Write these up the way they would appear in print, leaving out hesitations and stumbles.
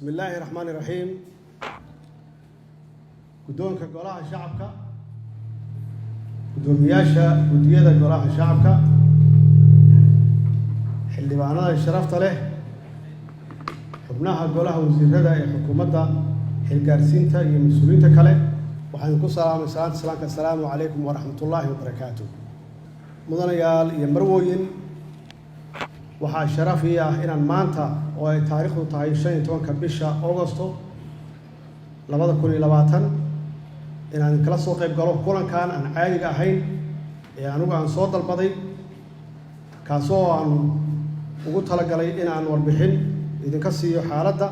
بسم الله الرحمن الرحيم. guddoonka golaha shacabka, guddoomiyaasha guddiyada golaha shacabka, xildhibaanada sharafta leh, xubnaha golaha wasiirada ee xukuumadda, xilgaarsiinta iyo mas'uuliyiinta kale, waxaan ku salaamay salaanta assalaamu calaykum wa rahmatullaahi wa barakaatuh. mudanayaal iyo marwooyin, waxaa sharaf ii ah inaan maanta oo ay taariikhdu tahay 15 bisha Agoosto 2020 inaan kala soo qayb galo kulankan aan caadiga ahayn ee anigu aan soo dalbaday kaasoo aan ugu talagalay inaan warbixin idinka siiyo xaaladda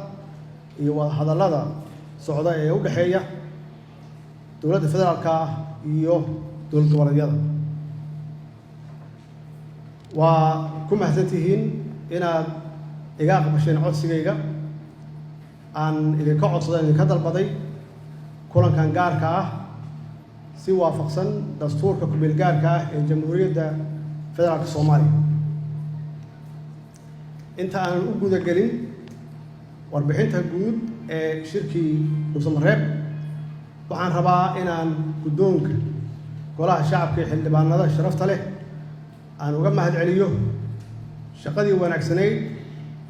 iyo wada hadallada socda ee u dhaxeeya dowladda federaalka iyo dowlad goboleedyada. waa ku mahadsantihiin inaad iga aqbasheen codsigayga aan idinka codsaday idinka dalbaday kulankan gaarka ah si waafaqsan dastuurka ku-meel gaarka ah ee Jamhuuriyadda Federaalka Soomaaliya. inta aan u guda gelin warbixinta guud ee shirkii Dhuusamareeb, waxaan rabaa inaan guddoonka golaha shacabka ee xildhibaanada sharafta leh aan uga mahad celiyo shaqadii wanaagsanayd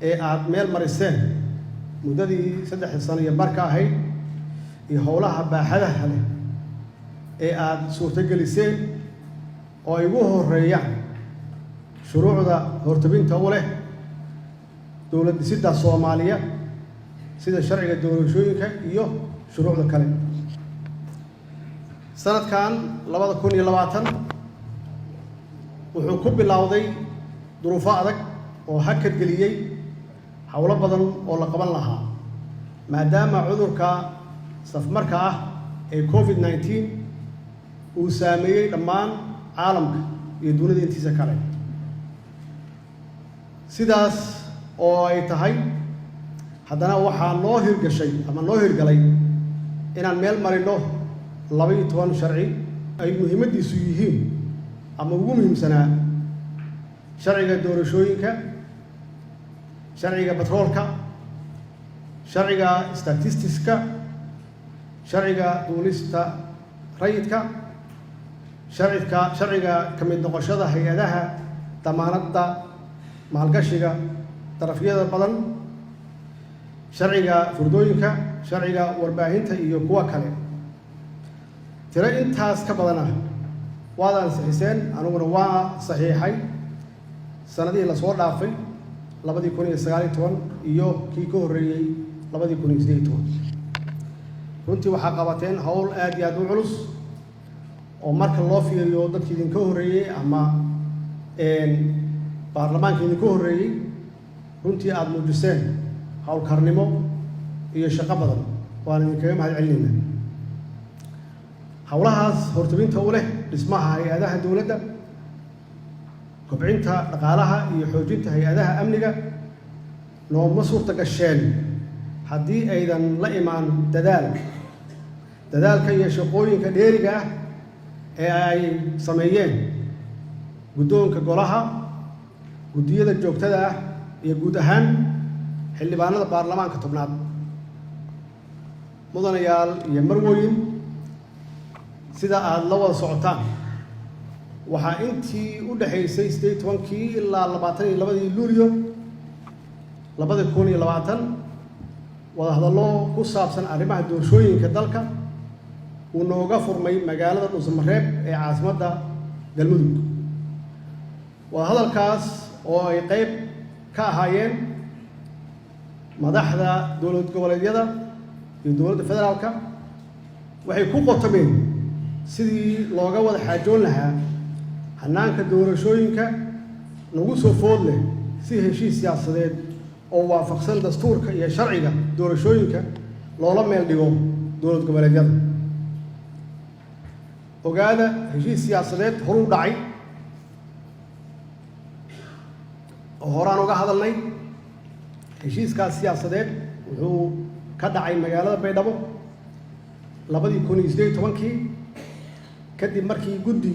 ee aad meel mariseen muddadii 3 sano iyo barka ahayd iyo howlaha baaxadaha leh ee aad suurtageliseen oo ay ugu horeeyaan shuruucda hortabinta u leh dowlad dhisidda Soomaaliya sida sharciga doorashooyinka iyo shuruucda kale. sanadkan 2020 wuxuu ku bilowday duruufo adag oo hakad geliyey howlo badan oo la qaban lahaa maadaama cudurka safmarka ah ee COVID-19 uu saameeyey dhammaan caalamka iyo dunida intiisa kale. sidaas oo ay tahay haddana waxaa noo hirgashay ama noo hirgalay inaan meel marino 12 sharci ay muhiimadiisu yihiin ama ugu muhiimsanaa sharciga doorashooyinka, sharciga batroolka, sharciga statistics-ka, sharciga duulista rayidka, sharciga ka mid noqoshada hay-adaha damaanadda maalgashiga darafyada badan, sharciga furdooyinka, sharciga warbaahinta iyo kuwa kale. tiro intaas ka badan ah waad ansixiseen, aniguna waa saxiixay sanadihii la soo dhaafay 2019 iyo kii ka horreeyey 2018. runtii waxaa qabateen howl aad iyo aad u culus oo marka loo fiiriyo dadkii idinka horreeyey ama baarlamaanka idinka horreeyey runtii aad muujiseen howlkarnimo iyo shaqo badan, waan idinkaga mahad celinaynaa. howlahaas hortabinta u leh dhismaha hay-adaha dowladda, kobcinta dhaqaalaha iyo xoojinta hay-adaha amniga nooma suurta gasheen haddii aydan la imaan dadaalka iyo shaqooyinka dheeriga ah ee ay sameeyeen guddoonka golaha, guddiyada joogtada ah iyo guud ahaan xildhibaanada baarlamaanka 10aad. mudanayaal iyo marwooyin, sida aad la wada socotaan waxaa intii u dhaxaysay 18 ilaa 22 Luulyo 2020 wada hadallo ku saabsan arrimaha doorashooyinka dalka uu nooga furmay magaalada Dhuusamareeb ee caasimadda Galmudug. wada hadalkaas oo ay qayb ka ahaayeen madaxda dowlad goboleedyada iyo dowladda federaalka waxay ku qotomeen sidii looga wada xaajoon lahaa hannaanka doorashooyinka nagu soo food leh si heshiis siyaasadeed oo waafaqsan dastuurka iyo sharciga doorashooyinka loola meel dhigo dowlad goboleedyada. ogaada heshiis siyaasadeed horu dhacay oo horaan uga hadalnay. heshiiskaas siyaasadeed wuxuu ka dhacay magaalada Baydhabo 2018 kadib markii guddi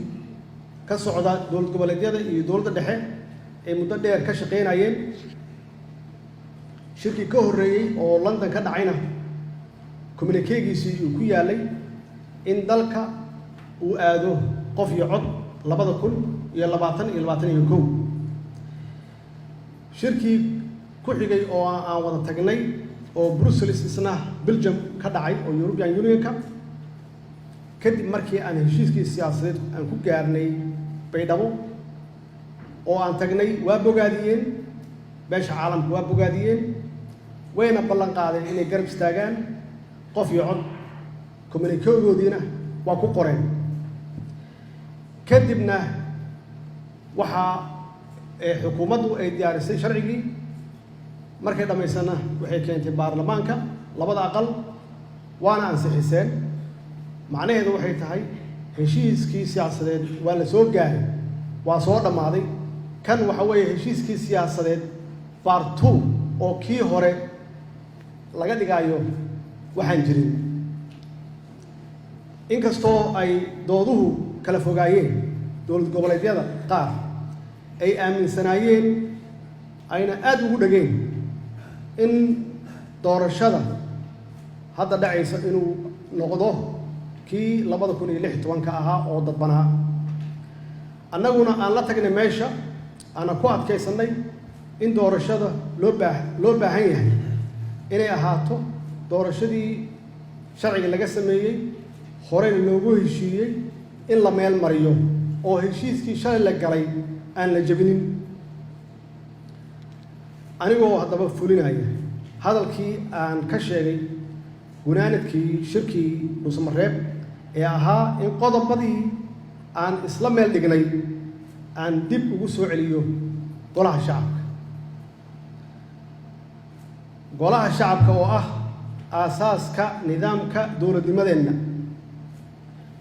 ka socda dowlad goboleedyada iyo dowladda dhexe ay muddo dheer ka shaqeynayeen shirkii ka horreeyey oo London ka dhacayna communiquegiisii uu ku yaalay in dalka uu aado qof iyo cod 2021 shirkii ku xigay oo aan wada tagnay oo Brussels isna Belgium ka dhacay oo European Union-ka kadib markii aan heshiiskii siyaasadeed aan ku gaarnay Baydhabo oo aan tagnay waa bogaadiyeen beesha caalamku waa bogaadiyeen wayna ballan qaadeen inay garab istaagaan qof iyo cod communiquegoodiina waa ku qoreen kadibna waxa xukuumaddu ay diyaarisay sharcigii markay dhamaysana waxay keentay baarlamaanka labada aqal waana ansixiseen macnaheedu waxay tahay heshiiskii siyaasadeed waa la soo gaaray waa soo dhamaaday kan waxa weeye heshiiskii siyaasadeed part 2 oo kii hore laga dhigayo waxaan jirin inkastoo ay dooduhu kala fogaayeen dowlad goboleedyada qaar ay aaminsanaayeen ayna aad ugu dhageen in doorashada hadda dhacaysa inuu noqdo kii 2016 ahaa oo dadbanaa annaguna aan la tagnay meesha ana ku adkaysanay in doorashada loo baahan yahay inay ahaato doorashadii sharciga laga sameeyey horeyna loogu heshiiyey in la meel mariyo oo heshiiskii shalay la galay aan la jabinin anigoo haddaba fulinaya hadalkii aan ka sheegay gunaanadkii shirkii Dhuusamareeb ee ahaa in qodobadii aan isla meel dhignay aan dib ugu soo celiyo golaha shacabka golaha shacabka oo ah aasaaska nidaamka dowladnimadeenna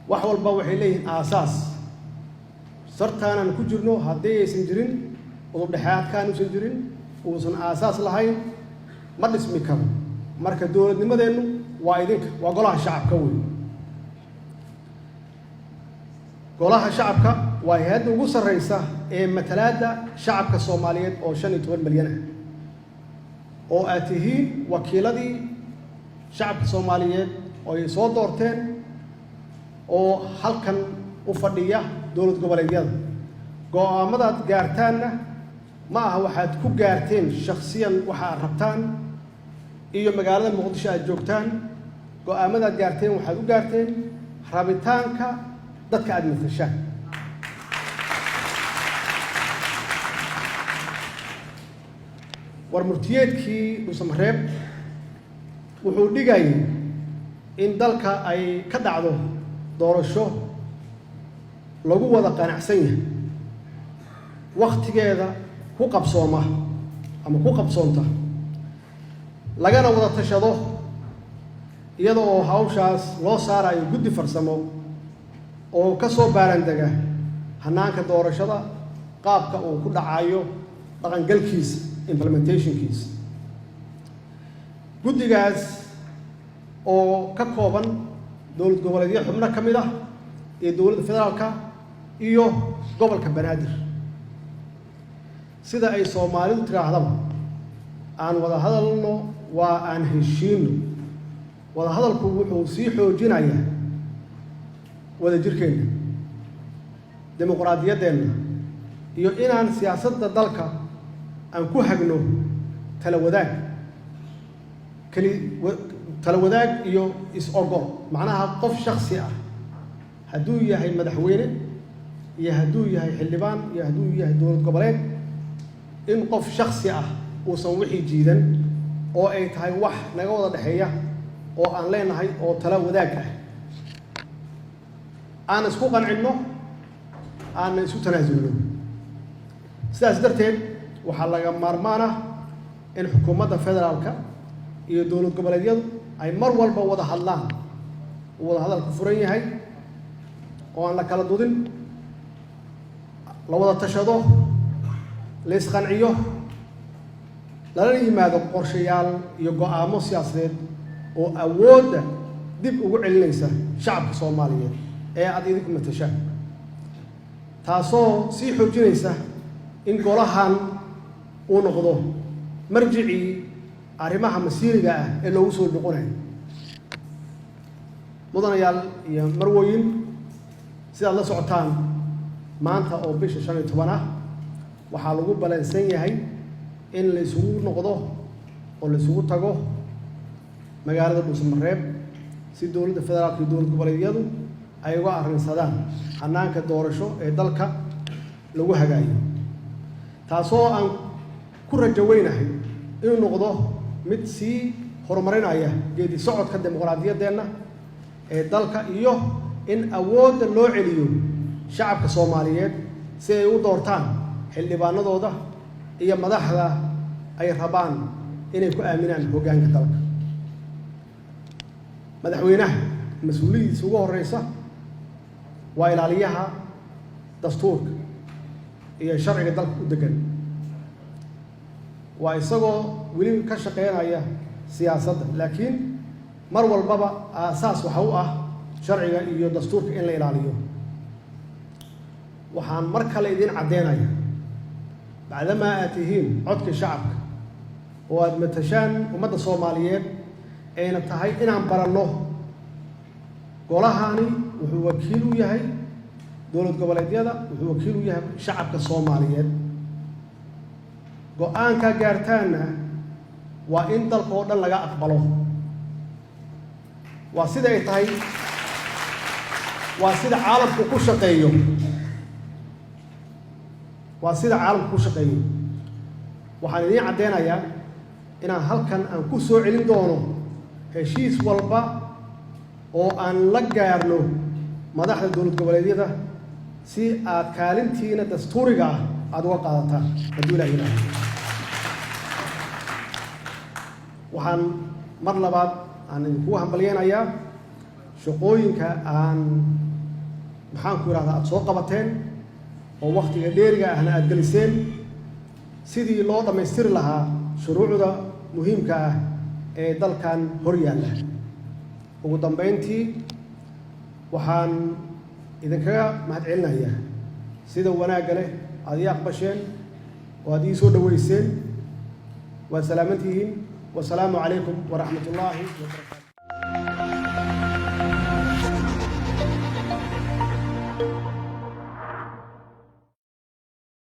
wax walba waxay leeyihiin aasaas sartaanan ku jirno haddii aysan jirin udub dhexaadkaan uusan jirin uusan aasaas lahayn ma dhismi karo marka dowladnimadeennu waa idinka waa golaha shacabka weyn golaha shacabka waa hay'adda ugu sarreysa ee matalaadda shacabka Soomaaliyeed oo 15 milyan ah oo aad tihiin wakiiladii shacabka Soomaaliyeed oo ay soo doorteen oo halkan u fadhiya dowlad goboleedyada go'aamadaad gaartaanna ma aha waxaad ku gaarteen shakhsiyan waxa aad rabtaan iyo magaalada Muqdisho aad joogtaan go'aamadaad gaarteen waxaad u gaarteen rabitaanka dadka aad matashaan war murtiyeedkii Dhuusamareeb wuxuu dhigay in dalka ay ka dhacdo doorasho lagu wada qanacsan yahay waqtigeeda ku qabsooma ama ku qabsoonta lagana wada tashado iyadoo hawshaas loo saarayo guddi farsamo oo ka soo baarandega hanaanka doorashada qaabka uu ku dhacayo dhaqangalkiisa implementationkiisa guddigaas oo ka kooban dowlad goboleedyo xubno ka mid ah iyo dowladda federaalka iyo gobolka Banaadir sida ay Soomaalidu tiraahdaba aan wada hadalno waa aan heshiino wada hadalku wuxuu sii xoojinayaa wada jirkeena dimuqraadiyadeenna iyo inaan siyaasadda dalka aan ku hagno tala wadaag iyo is-ogol macnaha qof shakhsi ah hadduu yahay madaxweyne iyo hadduu yahay xildhibaan iyo hadduu yahay dowlad goboleed in qof shakhsi ah uusan wixii jiidan oo ay tahay wax naga wada dhexeeya oo aan leenahay oo tala wadaag ah aan isku qancinno aan isu tanaasulno sidaas darteed waxaa laga maarmaan ah in xukuumadda federaalka iyo dowlad goboleedyadu ay mar walba wada hadlaan wada hadalku furan yahay oo aan la kala dudin la wada tashado la isqanciyo lala yimaado qorshayaal iyo go'aamo siyaasadeed oo awoodda dib ugu celinaysa shacabka Soomaaliyeed ee aad idinku matashaan taasoo sii xoojinaysa in golahan uu noqdo marjicii arrimaha masiiriga ah ee loogu soo noqonayo. mudanayaal iyo marwooyin, sidaad la socotaan maanta oo bisha 15 ah waxaa lagu balansan yahay in la isugu noqdo oo la isugu tago magaalada Dhuusamareeb si dowladda federaalka iyo dowlad goboleedyadu ay uga arrinsadaan hannaanka doorasho ee dalka lagu hagaayo, taasoo aan ku rajo weynahay inuu noqdo mid sii horumarinaya geedi socodka dimuqraadiyadeena ee dalka iyo in awoodda loo celiyo shacabka Soomaaliyeed si ay u doortaan xildhibaanadooda iyo madaxda ay rabaan inay ku aaminaan hoggaanka dalka. madaxweynaha mas'uuliyadiisa ugu horeysa waa ilaaliyaha dastuurka iyo sharciga dalka u degan, waa isagoo weli ka shaqeynaya siyaasadda, laakiin mar walbaba aasaas waxa u ah sharciga iyo dastuurka in la ilaaliyo. waxaan mar kale idin caddeynaya bacdama aad tihiin codka shacabka oo aad matashaan ummadda Soomaaliyeed ayna tahay inaan baranno golahani wuxuu wakiil u yahay dowlad goboleedyada, wuxuu wakiil u yahay shacabka Soomaaliyeed. go'aanka gaartaana waa in dalka oo dhan laga aqbalo, waa sida ay tahay, waa sida caalamku ku shaqeeyo, waa sida caalamku ku shaqeeyo. waxaan idiin caddeynayaa inaan halkan aan ku soo celin doono heshiis walba oo aan la gaarno madaxda dowlad goboleedyada si aad kaalintiina dastuuriga ah aad uga qaadataan hadduu Ilaahay yidhaahdo. waxaan mar labaad aan idinkugu hambalyeynayaa shaqooyinka aan maxaan ku yidhahdaa aad soo qabateen oo wakhtiga dheeriga ahna aad geliseen sidii loo dhammaystiri lahaa shuruucda muhiimka ah ee dalkan hor yaalla. ugu dambeyntii waxaan idinkaga mahadcelinayaa sida wanaagga leh aad ii aqbasheen oo aad ii soo dhaweyseen. waad salaaman tihiin. wasalaamu calaykum waraxmatullaahi wabarakaatu.